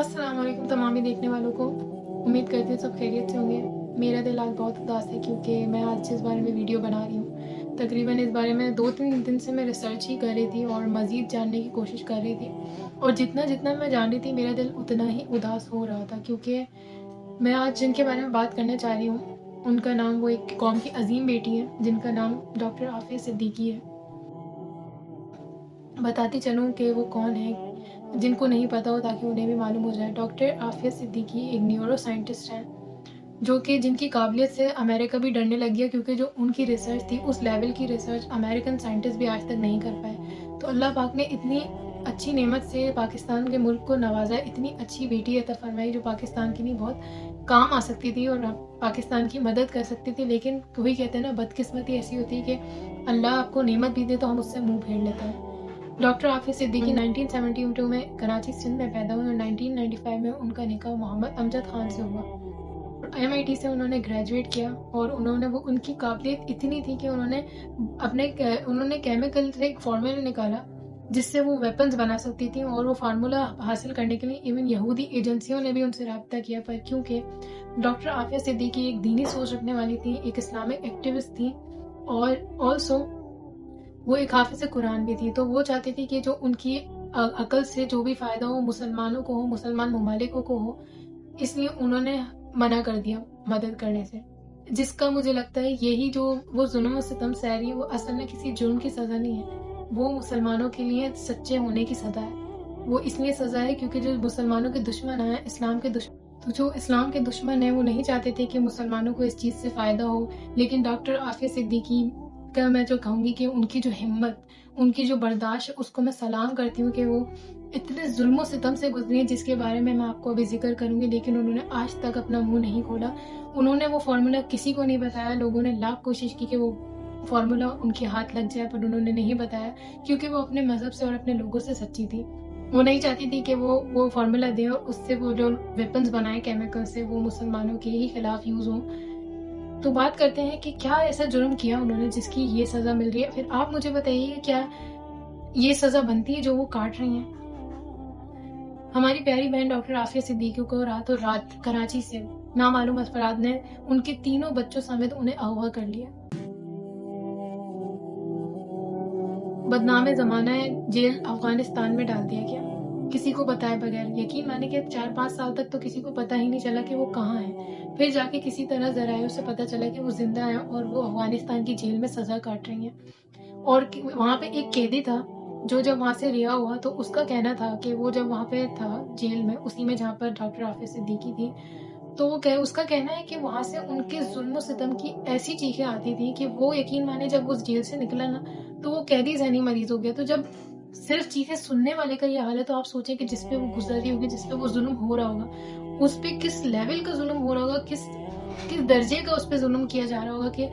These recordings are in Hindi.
अस्सलाम वालेकुम तमामी देखने वालों को। उम्मीद करती हूँ सब खैरियत से होंगे। मेरा दिल आज बहुत उदास है क्योंकि मैं आज जिस बारे में वीडियो बना रही हूँ, तकरीबन इस बारे में 2-3 दिन से मैं रिसर्च ही कर रही थी और मज़ीद जानने की कोशिश कर रही थी। और जितना-जितना मैं जान रही थी, मेरा दिल उतना ही उदास हो रहा था क्योंकि मैं आज जिनके बारे में बात करना चाह रही हूँ, उनका नाम वो एक कौम की अज़ीम बेटी है, जिनका नाम डॉक्टर आफ़िया सिद्दीकी है। बताती चलूँ कि वो कौन है, जिनको नहीं पता हो ताकि उन्हें भी मालूम हो जाए। डॉक्टर आफ़िया सिद्दीकी एक न्यूरो साइंटिस्ट हैं, जो कि जिनकी काबिलियत से अमेरिका भी डरने लग गया क्योंकि जो उनकी रिसर्च थी, उस लेवल की रिसर्च अमेरिकन साइंटिस्ट भी आज तक नहीं कर पाए। तो अल्लाह पाक ने इतनी अच्छी नेमत से पाकिस्तान के मुल्क को नवाज़ा, इतनी अच्छी बेटी अता फ़रमाई जो पाकिस्तान के लिए बहुत काम आ सकती थी और पाकिस्तान की मदद कर सकती थी। लेकिन वही कहते हैं ना, बदकिस्मती ऐसी होती है कि अल्लाह आपको नेमत भी दे तो हम उससे मुँह फेर लेते हैं। डॉक्टर आफ़िया सिद्दीकी 1972 में कराची सिंध में पैदा हुए और 1995 में उनका निकाह मोहम्मद अमजद खान से हुआ। एमआईटी से उन्होंने ग्रेजुएट किया और उनकी काबिलियत इतनी थी कि उन्होंने केमिकल से एक फार्मूला निकाला जिससे वो वेपन्स बना सकती थी और वो फार्मूला हासिल करने के लिए इवन यहूदी एजेंसियों ने भी उनसे रब्ता किया, पर क्योंकि डॉक्टर आफ़िया सिद्दीकी एक दीनी सोच रखने वाली थी, एक इस्लामिक एक्टिविस्ट थी और ऑल्सो वो एक हाफ़िज़ कुरान भी थी, तो वो चाहती थी कि जो उनकी अक़ल से जो भी फ़ायदा हो मुसलमानों को हो, मुसलमान ममालिकों को हो, इसलिए उन्होंने मना कर दिया मदद करने से। जिसका मुझे लगता है यही जो वो ज़ुल्म और सितम सह रही है, वो असल में किसी जुर्म की सज़ा नहीं है, वो मुसलमानों के लिए सच्चे होने की सज़ा है। वो इसलिए सज़ा है क्योंकि जो मुसलमानों के दुश्मन हैं, तो जो इस्लाम के दुश्मन हैं, वो नहीं चाहते थे कि मुसलमानों को इस चीज़ से फ़ायदा हो। लेकिन डॉक्टर आफ़िया सिद्दीकी का मैं जो कहूँगी कि उनकी जो हिम्मत, उनकी जो बर्दाश्त है, उसको मैं सलाम करती हूँ कि वो इतने ज़ुल्म सितम से गुज़री हैं जिसके बारे में मैं आपको अभी ज़िक्र करूँगी, लेकिन उन्होंने आज तक अपना मुँह नहीं खोला। उन्होंने वो फ़ॉर्मूला किसी को नहीं बताया, लोगों ने लाख कोशिश की कि वो फ़ॉर्मूला उनके हाथ लग जाए, पर उन्होंने नहीं बताया क्योंकि वो अपने मज़हब से और अपने लोगों से सच्ची थी। वो नहीं चाहती थी कि वो फ़ॉर्मूला दें और उससे वो जो वेपन्स बनाएँ केमिकल से, वो मुसलमानों के ही खिलाफ यूज़ हों। तो बात करते हैं कि क्या ऐसा जुर्म किया उन्होंने जिसकी ये सज़ा मिल रही है? फिर आप मुझे बताइए क्या ये सज़ा बनती है जो वो काट रही हैं? हमारी प्यारी बहन डॉक्टर आफ़िया सिद्दीकी को रातों रात कराची से नामालूम अफराद ने उनके तीनों बच्चों समेत उन्हें अगवा कर लिया। बदनाम ज़माना है, जेल अफ़गानिस्तान में डाल दिया गया, किसी को बताए बगैर। यकीन मानिए कि 4-5 साल तक तो किसी को पता ही नहीं चला कि वो कहाँ हैं। फिर जाके किसी तरह ज़राइयों से पता चला कि वो ज़िंदा हैं और वो अफ़गानिस्तान की जेल में सज़ा काट रही हैं। और कि वहाँ पे एक कैदी था, जो जब वहाँ से रिहा हुआ तो उसका कहना था कि वो जब वहाँ पे था जेल में, उसी में जहाँ पर डॉक्टर आफ़िया सिद्दीकी थी, तो उसका कहना है कि वहाँ से उनके ज़ुल्म-सितम की ऐसी चीखें आती थी कि वो यकीन माने जब वो जेल से निकला ना, तो वो कैदी ज़हनी मरीज़ हो गया। तो जब सिर्फ़ चीखें सुनने वाले का ये हाल है, तो आप सोचें कि जिस पे वो गुज़र रही होगी, जिस पे वो ज़ुल्म हो रहा होगा, उस पे किस लेवल का ज़ुल्म हो रहा होगा, किस किस दर्जे का उस पे ज़ुल्म किया जा रहा होगा कि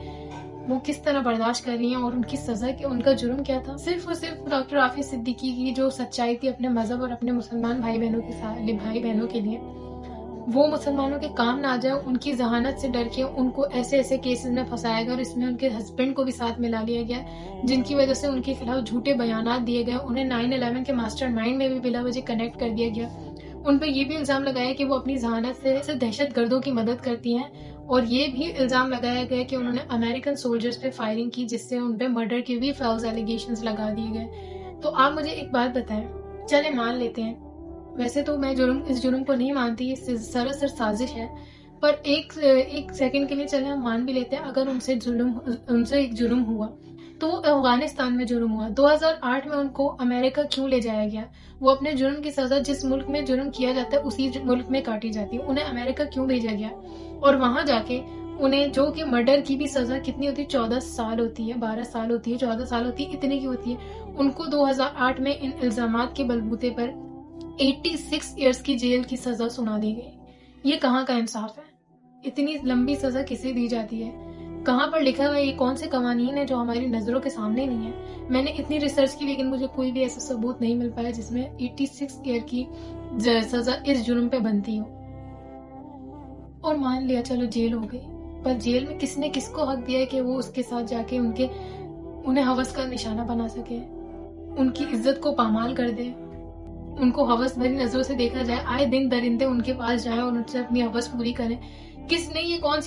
वो किस तरह बर्दाश्त कर रही हैं और उनकी सज़ा क्या, उनका जुर्म क्या था? सिर्फ़ और सिर्फ़ डॉक्टर आफ़िया सिद्दीकी की जो सच्चाई थी अपने मज़हब और अपने मुसलमान भाई-बहनों के लिए, वो मुसलमानों के काम ना आ जाए, उनकी ज़हानत से डर के उनको ऐसे-ऐसे केसेज़ में फँसाया गया और इसमें उनके हस्बैंड को भी साथ मिला लिया गया, जिनकी वज़ह से उनके खिलाफ झूठे बयानात दिए गए। उन्हें 9/11 के मास्टरमाइंड में भी बिला वजह कनेक्ट कर दिया गया। उन पे ये भी इल्ज़ाम लगाया कि वो अपनी ज़हानत से दहशतगर्दों की मदद करती हैं और ये भी इल्ज़ाम लगाया गया कि उन्होंने अमेरिकन सोल्जर्स पे फायरिंग की, जिससे उन पे मर्डर के भी फ़ॉल्स एलिगेशंस लगा दिए गए। तो आप मुझे एक बात बताएँ, चलें मान लेते हैं, वैसे तो मैं इस जुर्म को नहीं मानती, ये सरासर साज़िश है, पर एक सेकंड के लिए चलें हम मान भी लेते हैं अगर उनसे एक जुर्म हुआ, तो वो अफ़गानिस्तान में जुर्म हुआ। 2008 में उनको अमेरिका क्यों ले जाया गया? वो अपने जुर्म की सज़ा जिस मुल्क में जुर्म किया जाता है, उसी मुल्क में काटी जाती है। उन्हें अमेरिका क्यों भेजा गया? और वहाँ जाके उन्हें जो कि मर्डर की भी सज़ा कितनी होती है? 14 साल होती है, 12 साल होती है, 14 साल होती है, इतने की होती है। उनको 2008 में इन इल्ज़ामात के बलबूते पर 86 इयर्स की जेल की सज़ा सुना दी गई। ये कहाँ का इंसाफ है? इतनी लंबी सज़ा किसे दी जाती है? कहाँ पर लिखा हुआ है? ये कौन से कवानीन है जो हमारी नज़रों के सामने नहीं है? मैंने इतनी रिसर्च की लेकिन मुझे कोई भी ऐसा सबूत नहीं मिल पाया जिसमें 86 ईयर की सज़ा इस जुर्म पे बनती हो। और मान लिया चलो जेल हो गई, पर जेल में किसने किसको हक दिया है कि वो उसके साथ जाके उन्हें हवस का निशाना बना सके, उनकी इज्जत को पामाल कर दे? उनको हवस भरी नजरों से देखा जाए, आए दिन दरिंदे उनके पास जाए और उनसे अपनी हवस पूरी करें। किसने ये कौन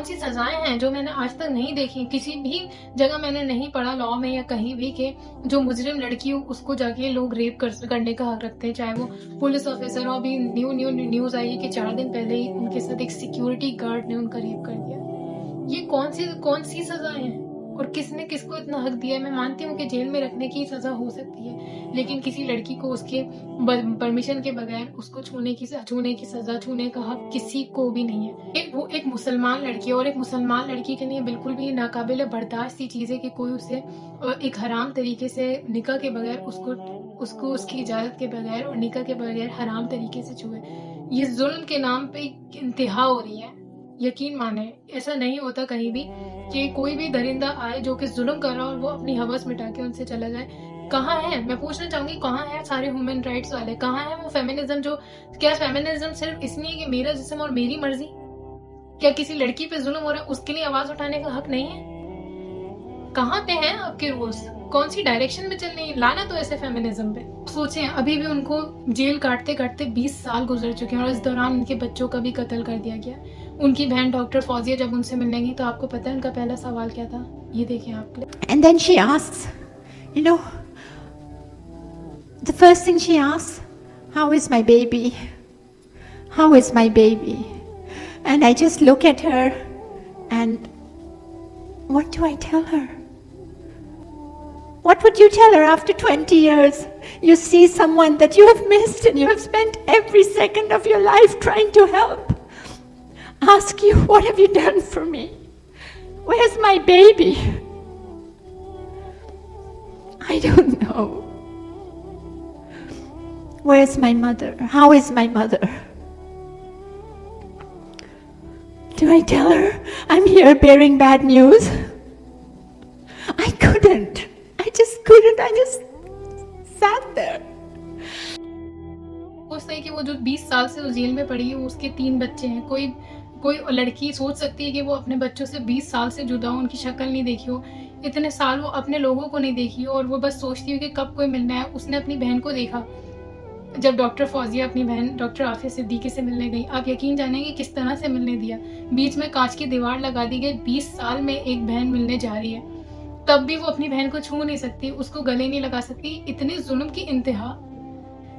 सी सजाएं हैं जो मैंने आज तक नहीं देखी, किसी भी जगह मैंने नहीं पढ़ा लॉ में या कहीं भी कि जो मुजरिम लड़की हो उसको जाके लोग रेप करने का हक रखते हैं, चाहे वो पुलिस ऑफिसर हो। अभी न्यूज आई है कि 4 दिन पहले ही उनके साथ एक सिक्योरिटी गार्ड ने उनका रेप कर दिया। ये कौन सी सजाएं हैं और किसने किसको इतना हक दिया है? मैं मानती हूँ कि जेल में रखने की सजा हो सकती है, लेकिन किसी लड़की को उसके परमिशन के बगैर उसको छूने की सजा, छूने का हक किसी को भी नहीं है। वो एक मुसलमान लड़की है और एक मुसलमान लड़की के लिए बिल्कुल भी नाकाबिले बर्दाश्त सी चीज है कि कोई उसे एक हराम तरीके से निकाह के बगैर उसको उसकी इजाजत के बगैर और निकाह के बगैर हराम तरीके से छुए। ये जुल्म के नाम पे इंतहा हो रही है। यकीन माने ऐसा नहीं होता कहीं भी कि कोई भी दरिंदा आए जो कि जुल्म कर रहा हो और वो अपनी हवस मिटा के उनसे चला जाए। कहाँ है, मैं पूछना चाहूंगी, कहाँ है सारे ह्यूमन राइट्स वाले? कहाँ है वो फेमिनिज्म जो, क्या फेमिनिज्म सिर्फ इसलिए कि मेरा जिस्म और मेरी मर्जी? क्या किसी लड़की पे जुल्म हो रहा है उसके लिए आवाज उठाने का हक नहीं है? कहाँ पे हैं आपके रूल्स? कौन सी डायरेक्शन में चल रही है? लाना तो ऐसे फेमिनिज्म पे। सोचें, अभी भी उनको जेल काटते काटते 20 साल गुजर चुके हैं और इस दौरान उनके बच्चों का भी कत्ल कर दिया गया। उनकी बहन डॉक्टर फौजिया जब उनसे मिलने गई तो आपको पता है उनका पहला सवाल क्या था? ये देखिए आप। And then she asks, you know, the first thing she asks, how is my baby? How is my baby? And I just look at her and what do I tell her? What would you tell her after 20 years? You see someone that you have missed and you have spent every second of your life trying to help. Ask you, what have you done for me? Where's my baby? I don't know. Where's my mother? How is my mother? Do I tell her I'm here bearing bad news? I couldn't. I just sat there. सोचता है कि वो जो 20 साल से उस जेल में पड़ी है, उसके 3 बच्चे हैं। कोई लड़की सोच सकती है कि वो अपने बच्चों से 20 साल से जुदा हो, उनकी शक्ल नहीं देखी हो, इतने साल वो अपने लोगों को नहीं देखी हो और वो बस सोचती हो कि कब कोई मिलना है। उसने अपनी बहन को देखा जब डॉक्टर फौजिया अपनी बहन डॉक्टर आफिया सिद्दीकी से मिलने गई। आप यकीन जानेंगे किस तरह से मिलने दिया। बीच में कांच की दीवार लगा दी गई। 20 साल में एक बहन मिलने जा रही है, तब भी वो अपनी बहन को छू नहीं सकती, उसको गले नहीं लगा सकती। इतने जुल्म की इंतहा।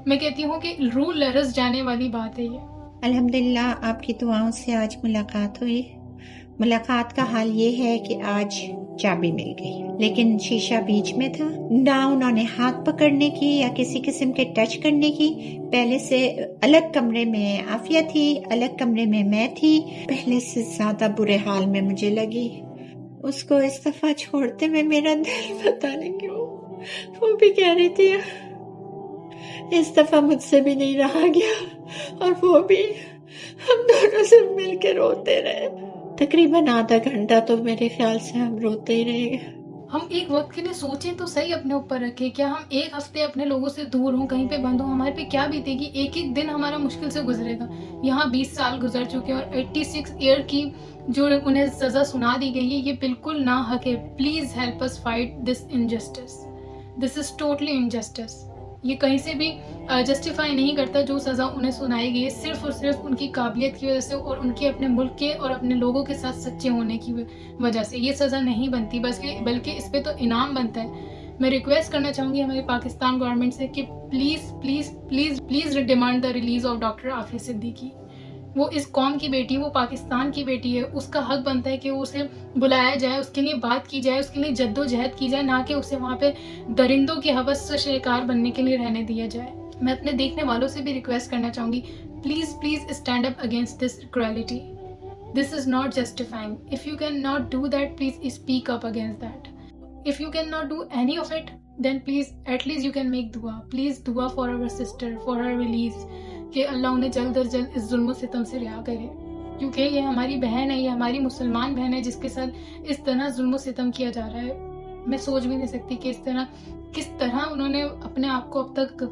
मैं कहती हूँ कि रूह लरस जाने वाली बात है ये। अल्हम्दुलिल्लाह आपकी दुआओं से आज मुलाकात हुई। मुलाकात का हाल ये है कि आज चाबी मिल गई, लेकिन शीशा बीच में था। ना उन्होंने हाथ पकड़ने की या किसी किस्म के टच करने की। पहले से अलग कमरे में आफिया थी, अलग कमरे में मैं थी। पहले से ज्यादा बुरे हाल में मुझे लगी। उसको इस दफा छोड़ते में मेरा दिल पता नहीं क्यों, वो भी कह रही थी इस दफा मुझसे भी नहीं रहा गया, और वो भी। हम दोनों से मिलकर रोते रहे। तकरीबन आधा घंटा तो मेरे ख्याल से हम रोते ही रहे। हम एक वक्त के लिए सोचें तो सही, अपने ऊपर रखें। क्या हम एक हफ्ते अपने लोगों से दूर हों, कहीं पे बंद हों, हमारे पे क्या बीतेगी? एक एक दिन हमारा मुश्किल से गुजरेगा। यहाँ 20 साल गुजर चुके हैं और 86 ईयर की जो उन्हें सजा सुना दी गई है, ये बिल्कुल ना हक है। Please help us fight this injustice. This is totally injustice. ये कहीं से भी जस्टिफाई नहीं करता जो सज़ा उन्हें सुनाई गई है, सिर्फ और सिर्फ उनकी काबिलियत की वजह से और उनके अपने मुल्क के और अपने लोगों के साथ सच्चे होने की वजह से ये सज़ा नहीं बनती, बल्कि इस पे तो इनाम बनता है। मैं रिक्वेस्ट करना चाहूँगी हमारी पाकिस्तान गवर्नमेंट से कि please please please please demand the release of doctor Aafia Siddiqui. वो इस कौम की बेटी, वो पाकिस्तान की बेटी है। उसका हक बनता है कि उसे बुलाया जाए, उसके लिए बात की जाए, उसके लिए जद्दोजहद की जाए, ना कि उसे वहाँ पे दरिंदों के हवस से शिकार बनने के लिए रहने दिया जाए। मैं अपने देखने वालों से भी रिक्वेस्ट करना चाहूँगी, please please stand up against this cruelty. This is not justifying. If you can not do that, please speak up against that. If you cannot do any of it, then please at least you can make dua. Please dua for our sister, for her release. कि अल्लाह उन्हें जल्द अज जल्द इस जुल्म सितम से रिहा करे, क्योंकि ये हमारी बहन है, ये हमारी मुसलमान बहन है जिसके साथ इस तरह जुल्म सितम किया जा रहा है। मैं सोच भी नहीं सकती कि किस तरह उन्होंने अपने आप को अब तक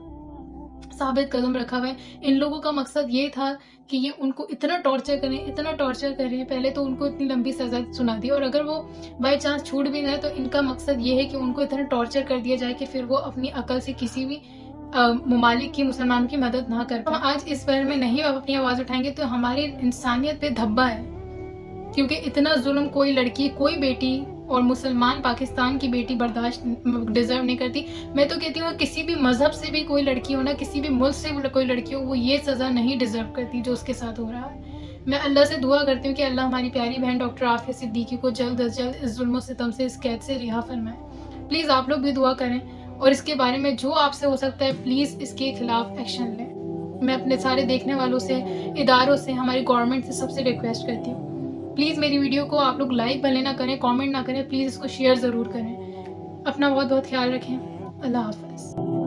साबित कदम रखा हुआ है। इन लोगों का मकसद ये था कि ये उनको इतना टॉर्चर करें। पहले तो उनको इतनी लंबी सजा सुना दी और अगर वो बाई चांस छूट भी जाए तो इनका मकसद ये है कि उनको इतना टॉर्चर कर दिया जाए कि फिर वो अपनी अकल से किसी भी ममालिक की मुसलमानों की मदद ना कर पाए। आज इस बारे में नहीं अपनी आवाज़ उठाएंगे तो हमारी इंसानियत पे धब्बा है, क्योंकि इतना जुल्म कोई लड़की, कोई बेटी और मुसलमान पाकिस्तान की बेटी बर्दाश्त डिजर्व नहीं करती। मैं तो कहती हूँ किसी भी मजहब से भी कोई लड़की हो ना, किसी भी मुल्क से कोई लड़की हो, वो ये सज़ा नहीं डिजर्व करती जो उसके साथ हो रहा है। मैं अल्लाह से दुआ करती हूँ कि अल्लाह हमारी प्यारी बहन डॉक्टर आफिया सिद्दीकी को जल्द अज जल्द इस जुल्म सितम से, इस कैद से रिहा फरमाए। प्लीज़ आप लोग भी दुआ करें और इसके बारे में जो आपसे हो सकता है प्लीज़ इसके खिलाफ एक्शन लें। मैं अपने सारे देखने वालों से, इदारों से, हमारी गवर्नमेंट से, सबसे रिक्वेस्ट करती हूँ, प्लीज़ मेरी वीडियो को आप लोग लाइक भले ना करें, कमेंट ना करें, प्लीज़ इसको शेयर ज़रूर करें। अपना बहुत बहुत ख्याल रखें। अल्लाह हाफ़िज़।